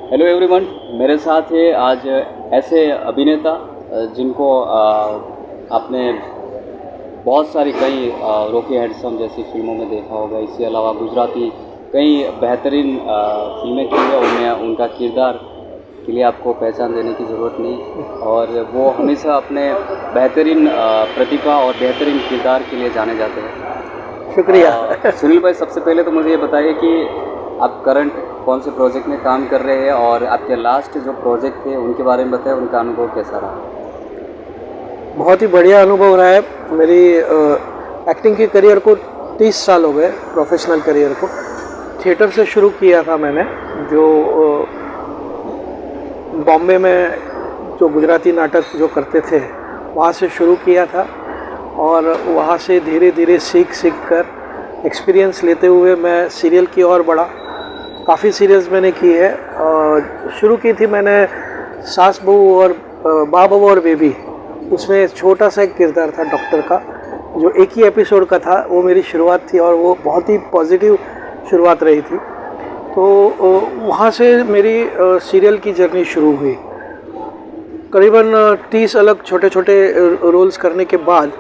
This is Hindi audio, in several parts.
हेलो एवरीवन, मेरे साथ है आज ऐसे अभिनेता जिनको आपने बहुत सारी कई रॉकी हैंडसम जैसी फिल्मों में देखा होगा। इसके अलावा गुजराती कई बेहतरीन फिल्में की हैं। उनमें उनका किरदार के लिए आपको पहचान देने की ज़रूरत नहीं, और वो हमेशा अपने बेहतरीन प्रतिभा और बेहतरीन किरदार के लिए जाने जाते हैं। शुक्रिया। सुनील भाई, सबसे पहले तो मुझे ये बताइए कि आप करंट कौन से प्रोजेक्ट में काम कर रहे हैं, और आपके लास्ट जो प्रोजेक्ट थे उनके बारे में बताएं, उनका अनुभव कैसा रहा। बहुत ही बढ़िया अनुभव रहा है। मेरी एक्टिंग के करियर को 30 साल हो गए, प्रोफेशनल करियर को। थिएटर से शुरू किया था मैंने, जो बॉम्बे में जो गुजराती नाटक जो करते थे वहाँ से शुरू किया था, और वहाँ से धीरे धीरे सीख कर एक्सपीरियंस लेते हुए मैं सीरियल की ओर बढ़ा। काफ़ी सीरियल्स मैंने की है। शुरू की थी मैंने सास बहू और बाप बहू और बेबी। उसमें छोटा सा एक किरदार था डॉक्टर का, जो एक ही एपिसोड का था। वो मेरी शुरुआत थी और वो बहुत ही पॉजिटिव शुरुआत रही थी। तो वहाँ से मेरी सीरियल की जर्नी शुरू हुई। करीबन 30 अलग छोटे छोटे रोल्स करने के बाद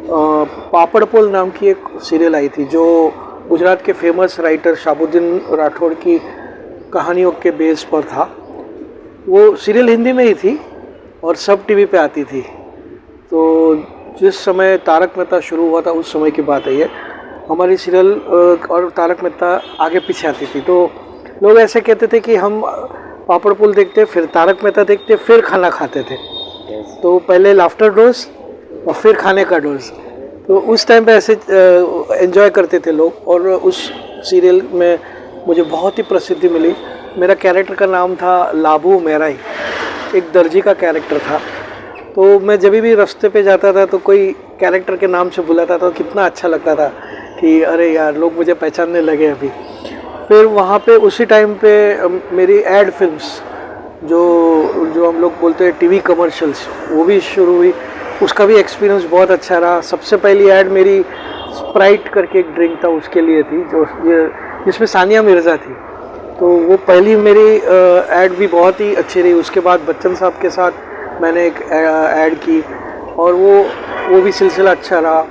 पापड़ पोल नाम की एक सीरियल आई थी, जो गुजरात के फेमस राइटर शाहबुद्दीन राठौड़ की कहानियों के बेस पर था। वो सीरियल हिंदी में ही थी और सब टीवी पे आती थी। तो जिस समय तारक मेहता शुरू हुआ था उस समय की बात है ये। हमारी सीरियल और तारक मेहता आगे पीछे आती थी। तो लोग ऐसे कहते थे कि हम पापड़ पुल देखते, फिर तारक मेहता देखते, फिर खाना खाते थे। तो पहले लाफ्टर डोज और फिर खाने का डोज। तो उस टाइम पे ऐसे एंजॉय करते थे लोग। और उस सीरियल में मुझे बहुत ही प्रसिद्धि मिली। मेरा कैरेक्टर का नाम था लाभू मेराई, एक दर्जी का कैरेक्टर था। तो मैं जब भी रास्ते पे जाता था तो कोई कैरेक्टर के नाम से बुलाता था, तो कितना अच्छा लगता था कि अरे यार, लोग मुझे पहचानने लगे अभी। फिर वहाँ पे उसी टाइम पे मेरी एड फिल्म्स, जो हम लोग बोलते हैं टीवी कमर्शियल्स, वो भी शुरू हुई। उसका भी एक्सपीरियंस बहुत अच्छा रहा। सबसे पहली ऐड मेरी स्प्राइट करके एक ड्रिंक था उसके लिए थी, जिसमें सानिया मिर्ज़ा थी। तो वो पहली मेरी ऐड भी बहुत ही अच्छी रही। उसके बाद बच्चन साहब के साथ मैंने एक ऐड की, और वो भी सिलसिला अच्छा रहा।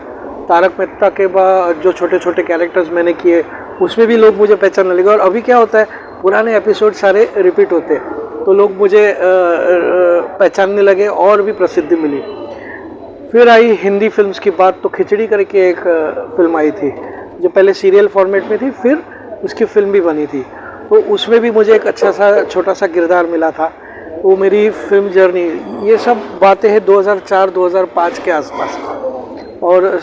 तारक मेहता के बाद जो छोटे छोटे कैरेक्टर्स मैंने किए, उसमें भी लोग मुझे पहचानने लगे। और अभी क्या होता है, पुराने एपिसोड सारे रिपीट होते हैं, तो लोग मुझे पहचानने लगे और भी प्रसिद्धि मिली। फिर आई हिंदी फिल्म्स की बात, तो खिचड़ी करके एक फिल्म आई थी, जो पहले सीरियल फॉर्मेट में थी, फिर उसकी फिल्म भी बनी थी। तो उसमें भी मुझे एक अच्छा सा छोटा सा किरदार मिला था। वो मेरी फिल्म जर्नी, ये सब बातें हैं 2004-2005 के आसपास। और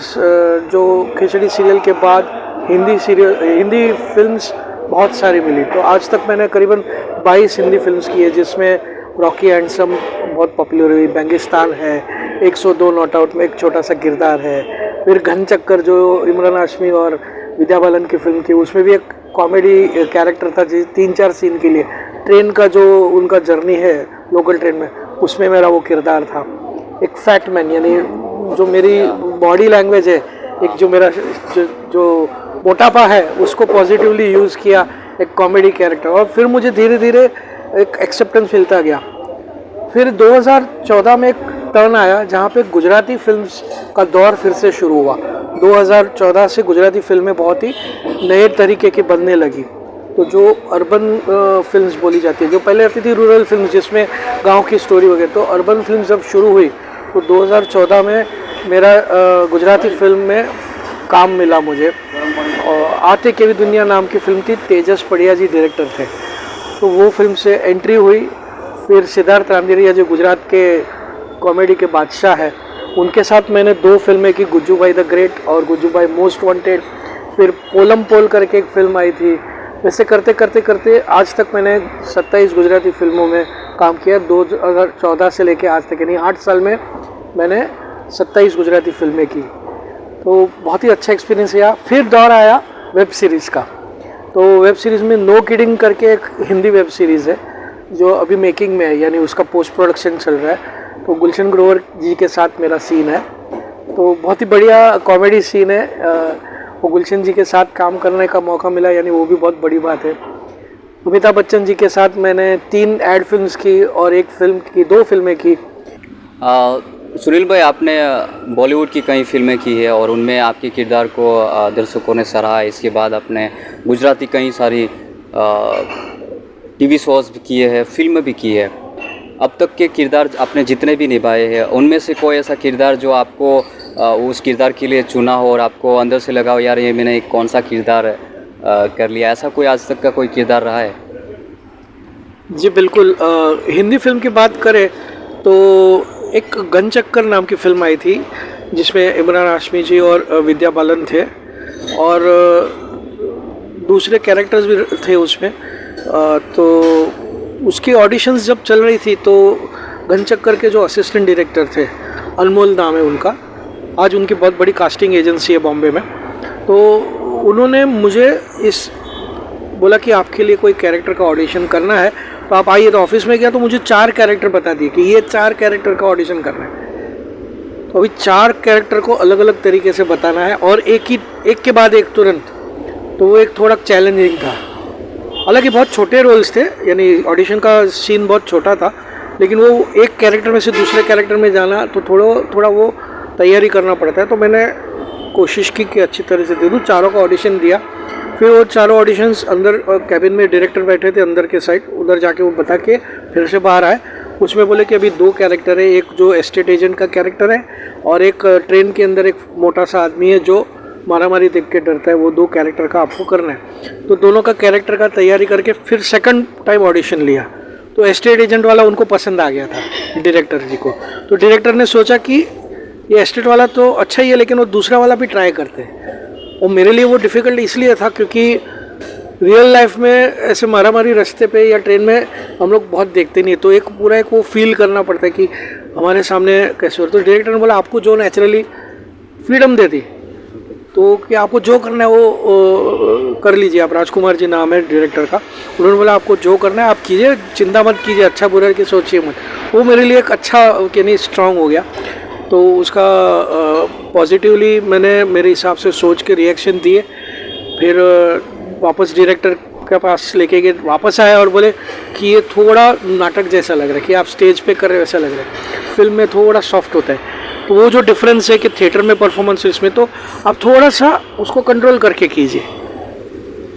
जो खिचड़ी सीरियल के बाद हिंदी फिल्म्स बहुत सारी मिली। तो आज तक मैंने करीबन 22 हिंदी फिल्म्स की है, जिसमें रॉकी हैंडसम बहुत पॉपुलर हुई, बेंगिस्तान है, 102 नॉट आउट में एक छोटा सा किरदार है, फिर घन चक्कर जो इमरान हाशमी और विद्या बालन की फिल्म थी, उसमें भी एक कॉमेडी कैरेक्टर था, जी 3-4 सीन के लिए। ट्रेन का जो उनका जर्नी है लोकल ट्रेन में, उसमें मेरा वो किरदार था। एक फैट मैन, यानी जो मेरी बॉडी लैंग्वेज है, एक जो मेरा जो मोटापा है, उसको पॉजिटिवली यूज़ किया, एक कॉमेडी कैरेक्टर। और फिर मुझे धीरे धीरे एक एक्सेप्टेंस मिलता गया। फिर 2014 में एक टर्न आया जहाँ पे गुजराती फिल्म्स का दौर फिर से शुरू हुआ। 2014 से गुजराती फिल्में बहुत ही नए तरीके की बनने लगी। तो जो अर्बन फिल्म्स बोली जाती है, जो पहले आती थी रूरल फिल्म्स जिसमें गांव की स्टोरी वगैरह, तो अर्बन फिल्म जब शुरू हुई तो 2014 में मेरा गुजराती फिल्म में काम मिला मुझे। और आते केवी दुनिया नाम की फिल्म थी, तेजस पड़िया जी डायरेक्टर थे। तो वो फिल्म से एंट्री हुई। फिर सिद्धार्थ रांदेरिया जो गुजरात के कॉमेडी के बादशाह है, उनके साथ मैंने 2 फिल्में की, गुज्जू भाई द ग्रेट और गुज्जू भाई मोस्ट वांटेड। फिर पोलम पोल करके एक फिल्म आई थी। वैसे करते करते करते आज तक मैंने 27 गुजराती फिल्मों में काम किया। 2014 से लेकर आज तक, यानी 8 साल में मैंने 27 गुजराती फिल्में की। तो बहुत ही अच्छा एक्सपीरियंस रहा। फिर दौर आया वेब सीरीज़ का। तो वेब सीरीज़ में नो किडिंग करके एक हिंदी वेब सीरीज़ है, जो अभी मेकिंग में है, यानी उसका पोस्ट प्रोडक्शन चल रहा है। तो गुलशन ग्रोवर जी के साथ मेरा सीन है। तो बहुत ही बढ़िया कॉमेडी सीन है। वो गुलशन जी के साथ काम करने का मौका मिला, यानी वो भी बहुत बड़ी बात है। अमिताभ बच्चन जी के साथ मैंने 3 एड फिल्म्स की और एक फिल्म की, 2 फिल्में की। सुनील भाई, आपने बॉलीवुड की कई फिल्में की है और उनमें आपके किरदार को दर्शकों ने सराहा है। इसके बाद आपने गुजराती कई सारी टीवी शोज़ भी किए हैं, फिल्म भी की है। अब तक के किरदार आपने जितने भी निभाए हैं, उनमें से कोई ऐसा किरदार जो आपको उस किरदार के लिए चुना हो और आपको अंदर से लगा हो यार ये मैंने कौन सा किरदार कर लिया, ऐसा कोई आज तक का कोई किरदार रहा है? जी बिल्कुल। हिंदी फिल्म की बात करें तो एक गन चक्कर नाम की फिल्म आई थी जिसमें इमरान हाशमी जी और विद्या बालन थे और दूसरे कैरेक्टर्स भी थे उसमें। तो उसकी ऑडिशंस जब चल रही थी तो गन चक्कर के जो असिस्टेंट डायरेक्टर थे, अनमोल नाम है उनका, आज उनकी बहुत बड़ी कास्टिंग एजेंसी है बॉम्बे में, तो उन्होंने मुझे इस बोला कि आपके लिए कोई कैरेक्टर का ऑडिशन करना है तो आप आइए। तो ऑफिस में गया तो मुझे 4 कैरेक्टर बता दिए कि ये 4 कैरेक्टर का ऑडिशन करना है। तो अभी 4 कैरेक्टर को अलग अलग तरीके से बताना है और एक के बाद एक तुरंत, तो वो एक थोड़ा चैलेंजिंग था। हालांकि बहुत छोटे रोल्स थे, यानी ऑडिशन का सीन बहुत छोटा था, लेकिन वो एक कैरेक्टर में से दूसरे कैरेक्टर में जाना तो थोड़ा वो तैयारी करना पड़ता है। तो मैंने कोशिश की कि अच्छी तरह से दे दूँ। 4 का ऑडिशन दिया। फिर वो 4 ऑडिशंस अंदर कैबिन में डायरेक्टर बैठे थे अंदर के साइड, उधर जाके वो बता के फिर से बाहर आए। उसमें बोले कि अभी 2 कैरेक्टर है, एक जो एस्टेट एजेंट का कैरेक्टर है और एक ट्रेन के अंदर एक मोटा सा आदमी है जो मारामारी देख के डरता है। वो 2 कैरेक्टर का आपको करना है। तो दोनों का कैरेक्टर का तैयारी करके फिर सेकंड टाइम ऑडिशन लिया। तो एस्टेट एजेंट वाला उनको पसंद आ गया था डायरेक्टर जी को। तो डायरेक्टर ने सोचा कि ये एस्टेट वाला तो अच्छा ही है, लेकिन वो दूसरा वाला भी ट्राई करते हैं। और मेरे लिए वो डिफ़िकल्ट इसलिए था क्योंकि रियल लाइफ में ऐसे मारामारी रास्ते पे या ट्रेन में हम लोग बहुत देखते नहीं, तो एक वो फील करना पड़ता है कि हमारे सामने कैसे हो। तो डायरेक्टर ने बोला आपको जो नेचुरली फ्रीडम दे दी, तो कि आपको जो करना है वो कर लीजिए आप। राजकुमार जी नाम है डायरेक्टर का। उन्होंने बोला आपको जो करना है आप कीजिए, चिंता मत कीजिए, अच्छा बुरा की सोचिए मत। वो मेरे लिए एक अच्छा कि नहीं स्ट्रांग हो गया। तो उसका पॉजिटिवली मैंने मेरे हिसाब से सोच के रिएक्शन दिए। फिर वापस डायरेक्टर के पास लेके गए, वापस आया और बोले कि ये थोड़ा नाटक जैसा लग रहा है, कि आप स्टेज पे कर रहे वैसा लग रहा है, फिल्म में थोड़ा सॉफ्ट होता है। तो वो जो डिफरेंस है कि थिएटर में परफॉर्मेंस, इसमें तो आप थोड़ा सा उसको कंट्रोल करके कीजिए।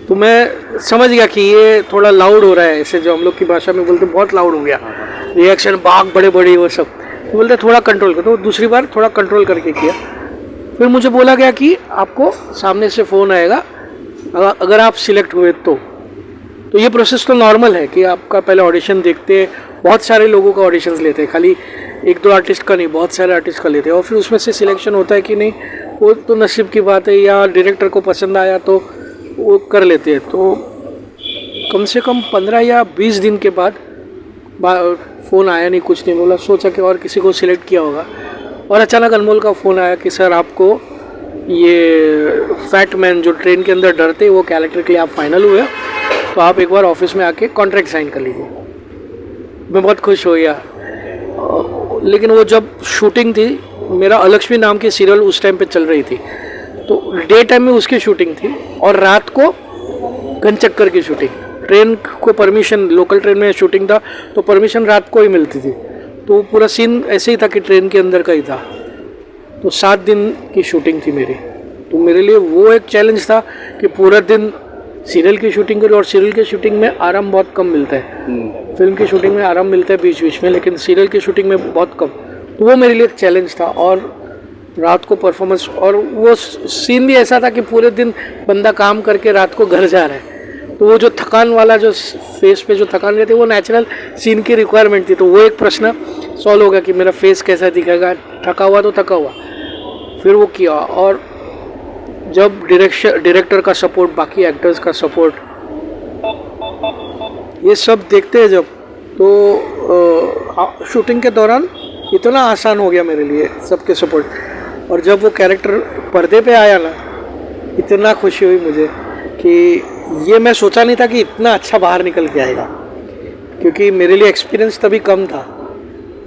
तो मैं समझ गया कि ये थोड़ा लाउड हो रहा है, ऐसे जो हम लोग की भाषा में बोलते बहुत लाउड हो गया, रिएक्शन बाग बड़े बड़े वो सब। तो बोलते थोड़ा कंट्रोल कर। तो दूसरी बार थोड़ा कंट्रोल करके किया। फिर मुझे बोला गया कि आपको सामने से फ़ोन आएगा अगर आप सिलेक्ट हुए तो ये प्रोसेस तो नॉर्मल है कि आपका पहले ऑडिशन देखते हैं, बहुत सारे लोगों का ऑडिशंस लेते हैं, खाली 1-2 आर्टिस्ट का नहीं, बहुत सारे आर्टिस्ट का लेते हैं। और फिर उसमें से सिलेक्शन होता है कि नहीं, वो तो नसीब की बात है, या डायरेक्टर को पसंद आया तो वो कर लेते हैं। तो कम से कम 15 या 20 दिन के बाद फ़ोन आया नहीं, कुछ नहीं बोला। सोचा कि और किसी को सिलेक्ट किया होगा, और अचानक अनमोल का फ़ोन आया कि सर आपको ये फैट मैन जो ट्रेन के अंदर डरते वो कैरेक्टर के लिए आप फाइनल हुए, तो आप एक बार ऑफिस में आके कॉन्ट्रैक्ट साइन कर लीजिए। मैं बहुत खुश हो गया। लेकिन वो जब शूटिंग थी, मेरा अलक्ष्मी नाम की सीरियल उस टाइम पे चल रही थी, तो डे टाइम में उसकी शूटिंग थी और रात को गनचक्कर की शूटिंग। ट्रेन को परमिशन, लोकल ट्रेन में शूटिंग था तो परमिशन रात को ही मिलती थी। तो पूरा सीन ऐसे ही था कि ट्रेन के अंदर का ही था। तो 7 दिन की शूटिंग थी मेरी। तो मेरे लिए वो एक चैलेंज था कि पूरा दिन सीरियल की शूटिंग करी, और सीरियल की शूटिंग में आराम बहुत कम मिलता है। फिल्म की शूटिंग में आराम मिलता है बीच बीच में, लेकिन सीरियल की शूटिंग में बहुत कम। तो वो मेरे लिए एक चैलेंज था। और रात को परफॉर्मेंस, और वो सीन भी ऐसा था कि पूरे दिन बंदा काम करके रात को घर जा रहा है, तो वो जो थकान वाला जो फेस पे जो थकान रहती है वो नेचुरल सीन की रिक्वायरमेंट थी। तो वो एक प्रश्न सॉल्व हो गया कि मेरा फेस कैसा दिखेगा, थका हुआ तो थका हुआ। फिर वो किया, और जब डायरेक्टर का सपोर्ट, बाकी एक्टर्स का सपोर्ट, ये सब देखते हैं जब, तो शूटिंग के दौरान इतना आसान हो गया मेरे लिए सबके सपोर्ट। और जब वो कैरेक्टर पर्दे पे आया ना, इतना खुशी हुई मुझे कि ये मैं सोचा नहीं था कि इतना अच्छा बाहर निकल के आएगा, क्योंकि मेरे लिए एक्सपीरियंस तभी कम था।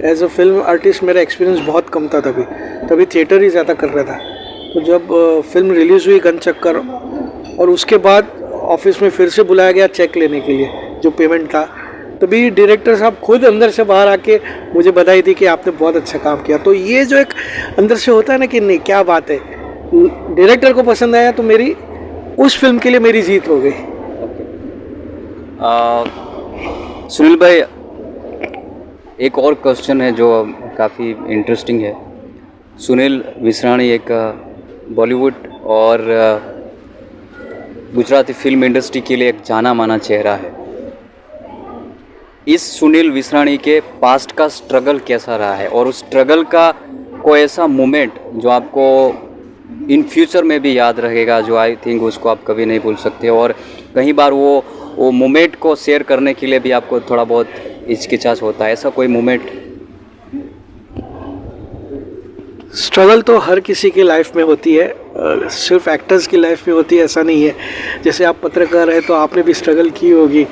एज अ फिल्म आर्टिस्ट मेरा एक्सपीरियंस बहुत कम था तभी थिएटर ही ज़्यादा कर रहा था। तो जब फिल्म रिलीज़ हुई गन चक्कर, और उसके बाद ऑफिस में फिर से बुलाया गया चेक लेने के लिए, जो पेमेंट था। तभी डायरेक्टर साहब खुद अंदर से बाहर आके मुझे बधाई दी कि आपने बहुत अच्छा काम किया। तो ये जो एक अंदर से होता है ना कि नहीं क्या बात है, डायरेक्टर को पसंद आया तो मेरी उस फिल्म के लिए मेरी जीत हो गई। सुनील भाई, एक और क्वेश्चन है जो काफ़ी इंटरेस्टिंग है। सुनील विसराणी एक बॉलीवुड और गुजराती फिल्म इंडस्ट्री के लिए एक जाना माना चेहरा है। इस सुनील विसराणी के पास्ट का स्ट्रगल कैसा रहा है, और उस स्ट्रगल का कोई ऐसा मोमेंट जो आपको इन फ्यूचर में भी याद रहेगा, जो आई थिंक उसको आप कभी नहीं भूल सकते, और कई बार वो मोमेंट को शेयर करने के लिए भी आपको थोड़ा बहुत हिचकिचाहट होता है, ऐसा कोई मोमेंट? स्ट्रगल तो हर किसी की लाइफ में होती है, सिर्फ एक्टर्स की लाइफ में होती है ऐसा नहीं है। जैसे आप पत्रकार हैं तो आपने भी स्ट्रगल की होगी।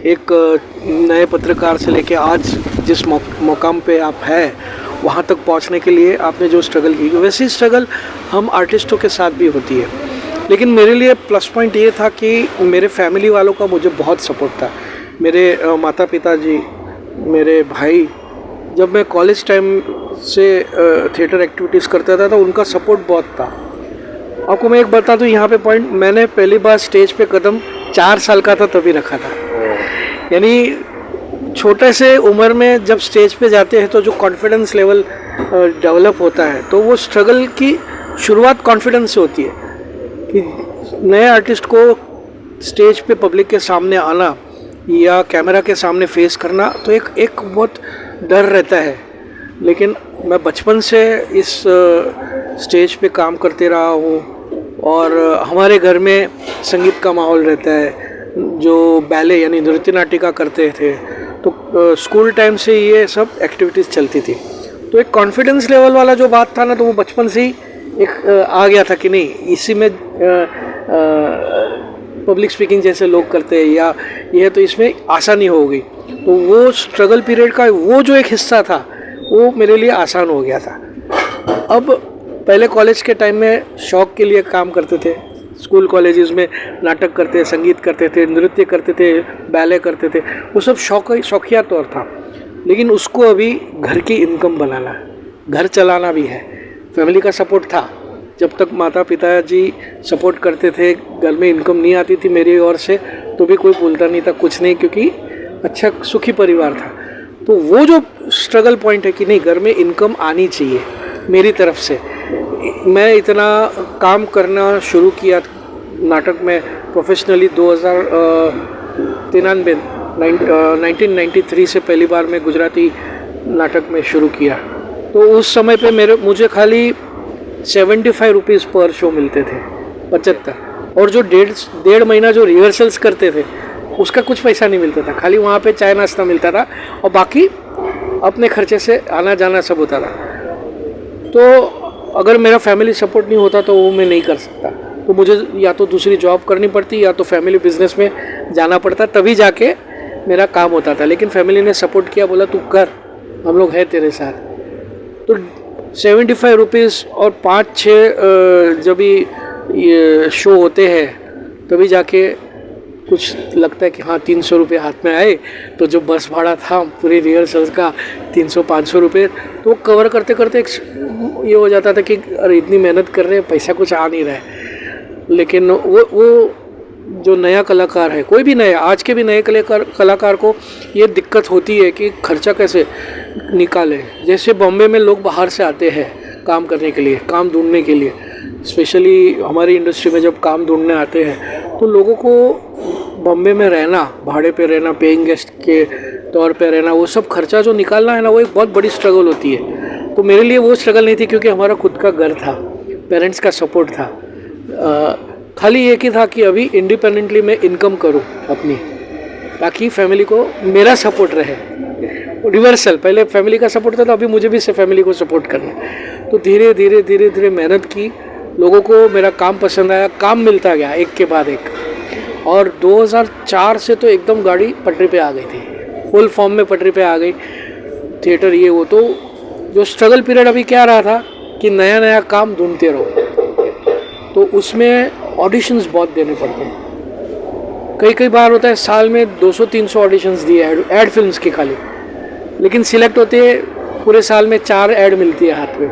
एक नए पत्रकार से लेके आज जिस मुकाम पे आप हैं वहाँ तक पहुँचने के लिए आपने जो स्ट्रगल की, वैसी स्ट्रगल हम आर्टिस्टों के साथ भी होती है। लेकिन मेरे लिए प्लस पॉइंट ये था कि मेरे फैमिली वालों का मुझे बहुत सपोर्ट था। मेरे माता पिता जी, मेरे भाई, जब मैं कॉलेज टाइम से थिएटर एक्टिविटीज़ करता था तो उनका सपोर्ट बहुत था। आपको मैं एक बता दूं यहाँ पे पॉइंट, मैंने पहली बार स्टेज पे कदम 4 साल का था तभी रखा था। यानी छोटे से उम्र में जब स्टेज पे जाते हैं तो जो कॉन्फिडेंस लेवल डेवलप होता है, तो वो स्ट्रगल की शुरुआत कॉन्फिडेंस से होती है कि नए आर्टिस्ट को स्टेज पे पब्लिक के सामने आना या कैमरा के सामने फेस करना तो एक बहुत डर रहता है। लेकिन मैं बचपन से इस स्टेज पे काम करते रहा हूँ और हमारे घर में संगीत का माहौल रहता है, जो बैले यानी नृत्य नाटिका करते थे, तो स्कूल टाइम से ये सब एक्टिविटीज़ चलती थी। तो एक कॉन्फिडेंस लेवल वाला जो बात था ना, तो वो बचपन से ही एक आ गया था कि नहीं इसी में पब्लिक स्पीकिंग जैसे लोग करते हैं या ये तो इसमें आसानी हो गई। तो वो स्ट्रगल पीरियड का वो जो एक हिस्सा था वो मेरे लिए आसान हो गया था। अब पहले कॉलेज के टाइम में शौक के लिए काम करते थे, स्कूल कॉलेजेस में नाटक करते, संगीत करते थे, नृत्य करते थे, बैले करते थे, वो सब शौकिया तौर था। लेकिन उसको अभी घर की इनकम बनाना, घर चलाना भी है। फैमिली का सपोर्ट था, जब तक माता पिता जी सपोर्ट करते थे, घर में इनकम नहीं आती थी मेरी ओर से तो भी कोई बोलता नहीं था कुछ नहीं, क्योंकि अच्छा सुखी परिवार था। तो वो जो स्ट्रगल पॉइंट है कि नहीं घर में इनकम आनी चाहिए मेरी तरफ से, मैं इतना काम करना शुरू किया नाटक में प्रोफेशनली 1993 से पहली बार मैं गुजराती नाटक में शुरू किया। तो उस समय पे मुझे खाली 75 रुपीज़ पर शो मिलते थे, 75, और जो डेढ़ महीना जो रिहर्सल्स करते थे उसका कुछ पैसा नहीं मिलता था, खाली वहाँ पे चाय नाश्ता मिलता था और बाकी अपने खर्चे से आना जाना सब होता था। तो अगर मेरा फैमिली सपोर्ट नहीं होता तो वो मैं नहीं कर सकता, तो मुझे या तो दूसरी जॉब करनी पड़ती या तो फैमिली बिजनेस में जाना पड़ता, तभी जाके मेरा काम होता था। लेकिन फैमिली ने सपोर्ट किया, बोला तू कर, हम लोग हैं तेरे साथ। तो 75 रुपीज़ और 5-6 जब भी ये शो होते हैं तभी जाके कुछ लगता है कि हाँ 300 रुपये हाथ में आए। तो जो बस भाड़ा था पूरी रिहर्सल्स का 300-500 रुपये, तो कवर करते करते ये हो जाता था कि अरे इतनी मेहनत कर रहे हैं, पैसा कुछ आ नहीं रहा है। लेकिन वो जो नया कलाकार है, कोई भी नया, आज के भी नए कलाकार को ये दिक्कत होती है कि खर्चा कैसे निकाले। जैसे बॉम्बे में लोग बाहर से आते हैं काम करने के लिए, काम ढूंढने के लिए, स्पेशली हमारी इंडस्ट्री में जब काम ढूंढने आते हैं तो लोगों को बॉम्बे में रहना, भाड़े पे रहना, पेइंग गेस्ट के तौर पे रहना, वो सब खर्चा जो निकालना है ना, वो एक बहुत बड़ी स्ट्रगल होती है। तो मेरे लिए वो स्ट्रगल नहीं थी, क्योंकि हमारा खुद का घर था, पेरेंट्स का सपोर्ट था। खाली एक ही था कि अभी इंडिपेंडेंटली मैं इनकम करूं अपनी, ताकि फैमिली को मेरा सपोर्ट रहे। रिवर्सल, पहले फैमिली का सपोर्ट था तो अभी मुझे भी फैमिली को सपोर्ट करना है। तो धीरे धीरे मेहनत की, लोगों को मेरा काम पसंद आया, काम मिलता गया एक के बाद एक, और 2004 से तो एकदम गाड़ी पटरी पे आ गई थी, फुल फॉर्म में पटरी पे आ गई, थिएटर ये वो। तो जो स्ट्रगल पीरियड अभी क्या रहा था कि नया नया काम ढूंढते रहो, तो उसमें ऑडिशंस बहुत देने पड़ते हैं। कई कई बार होता है साल में 200-300 ऑडिशंस दिए ऐड फिल्म्स की खाली, लेकिन सिलेक्ट होते पूरे साल में 4 ऐड मिलती है हाथ में।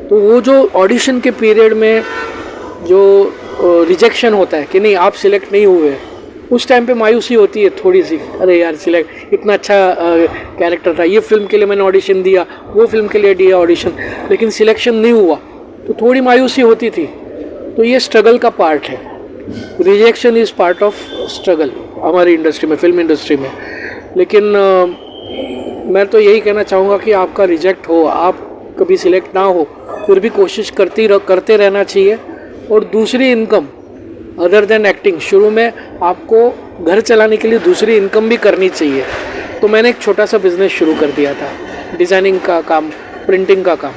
तो वो जो ऑडिशन के पीरियड में जो रिजेक्शन होता है कि नहीं आप सिलेक्ट नहीं हुए, उस टाइम पे मायूसी होती है थोड़ी सी, अरे यार सिलेक्ट, इतना अच्छा कैरेक्टर था, ये फिल्म के लिए मैंने ऑडिशन दिया, वो फिल्म के लिए दिया ऑडिशन, लेकिन सिलेक्शन नहीं हुआ, तो थोड़ी मायूसी होती थी। तो ये स्ट्रगल का पार्ट है, rejection is part of struggle हमारी इंडस्ट्री में, फिल्म इंडस्ट्री में। लेकिन मैं तो यही कहना चाहूँगा कि आपका रिजेक्ट हो, आप कभी सिलेक्ट ना हो, फिर भी कोशिश करते रहना चाहिए। और दूसरी इनकम अदर देन एक्टिंग, शुरू में आपको घर चलाने के लिए दूसरी इनकम भी करनी चाहिए। तो मैंने एक छोटा सा बिज़नेस शुरू कर दिया था, डिज़ाइनिंग का काम, प्रिंटिंग का काम,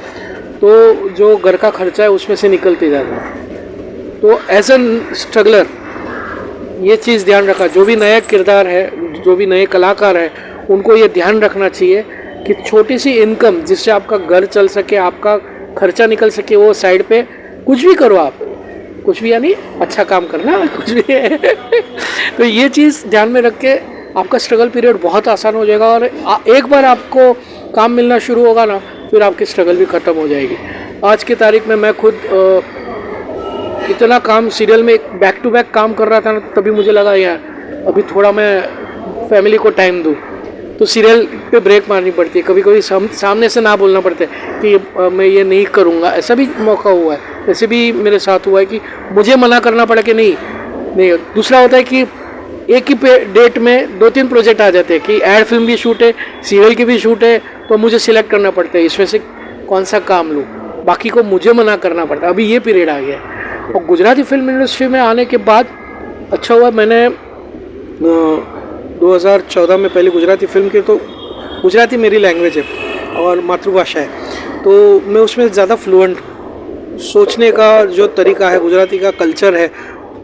तो जो घर का खर्चा है उसमें से निकलते जाता है। तो एज एन स्ट्रगलर ये चीज़ ध्यान रखा, जो भी नया किरदार है, जो भी नए कलाकार है, उनको ये ध्यान रखना चाहिए कि छोटी सी इनकम जिससे आपका घर चल सके, आपका खर्चा निकल सके, वो साइड पे कुछ भी करो आप, कुछ भी यानी अच्छा काम करना, कुछ भी तो ये चीज़ ध्यान में रख के आपका स्ट्रगल पीरियड बहुत आसान हो जाएगा। और एक बार आपको काम मिलना शुरू होगा ना, फिर आपकी स्ट्रगल भी ख़त्म हो जाएगी। आज की तारीख में मैं खुद इतना काम सीरियल में बैक टू बैक काम कर रहा था ना, तभी मुझे लगा यार अभी थोड़ा मैं फैमिली को टाइम दूँ, तो सीरियल पे ब्रेक मारनी पड़ती है, कभी कभी सामने से ना बोलना पड़ता है कि मैं ये नहीं करूँगा। ऐसा भी मौका हुआ है, ऐसे भी मेरे साथ हुआ है कि मुझे मना करना पड़ा कि नहीं। दूसरा होता है कि एक ही डेट में 2-3 प्रोजेक्ट आ जाते हैं कि एड फिल्म भी शूट है, सीरियल की भी शूट है, तो मुझे सिलेक्ट करना पड़ता है इसमें से कौन सा काम लूँ, बाकी को मुझे मना करना पड़ता है। अभी ये पीरियड आ गया है। और गुजराती फिल्म इंडस्ट्री में आने के बाद अच्छा हुआ, मैंने 2014 में पहले गुजराती फिल्म की, तो गुजराती मेरी लैंग्वेज है और मातृभाषा है, तो मैं उसमें ज़्यादा फ्लुएंट, सोचने का जो तरीका है, गुजराती का कल्चर है,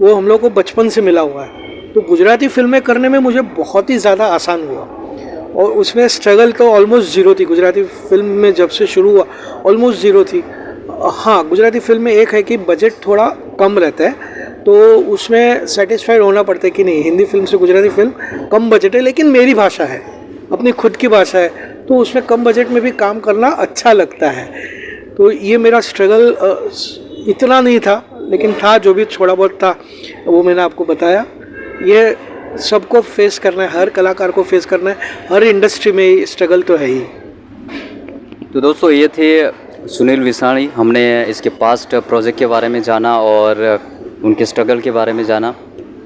वो हम लोग को बचपन से मिला हुआ है। तो गुजराती फिल्में करने में मुझे बहुत ही ज़्यादा आसान हुआ, और उसमें स्ट्रगल तो ऑलमोस्ट ज़ीरो थी। गुजराती फिल्म में जब से शुरू हुआ ऑलमोस्ट ज़ीरो थी। हाँ, गुजराती फिल्म में एक है कि बजट थोड़ा कम रहता है, तो उसमें सेटिस्फाइड होना पड़ता है कि नहीं, हिंदी फिल्म से गुजराती फिल्म कम बजट है, लेकिन मेरी भाषा है, अपनी खुद की भाषा है, तो उसमें कम बजट में भी काम करना अच्छा लगता है। तो ये मेरा स्ट्रगल इतना नहीं था, लेकिन था, जो भी थोड़ा बहुत था वो मैंने आपको बताया। ये सबको फेस करना है, हर कलाकार को फेस करना है, हर इंडस्ट्री में स्ट्रगल तो है ही। तो दोस्तों, ये थे सुनील विसाणी। हमने इसके पास्ट प्रोजेक्ट के बारे में जाना और उनके स्ट्रगल के बारे में जाना।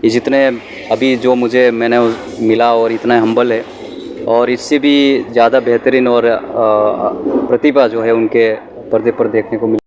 ये जितने अभी जो मैंने मिला और इतना हम्बल है, और इससे भी ज़्यादा बेहतरीन और प्रतिभा जो है उनके पर्दे पर देखने को मिली।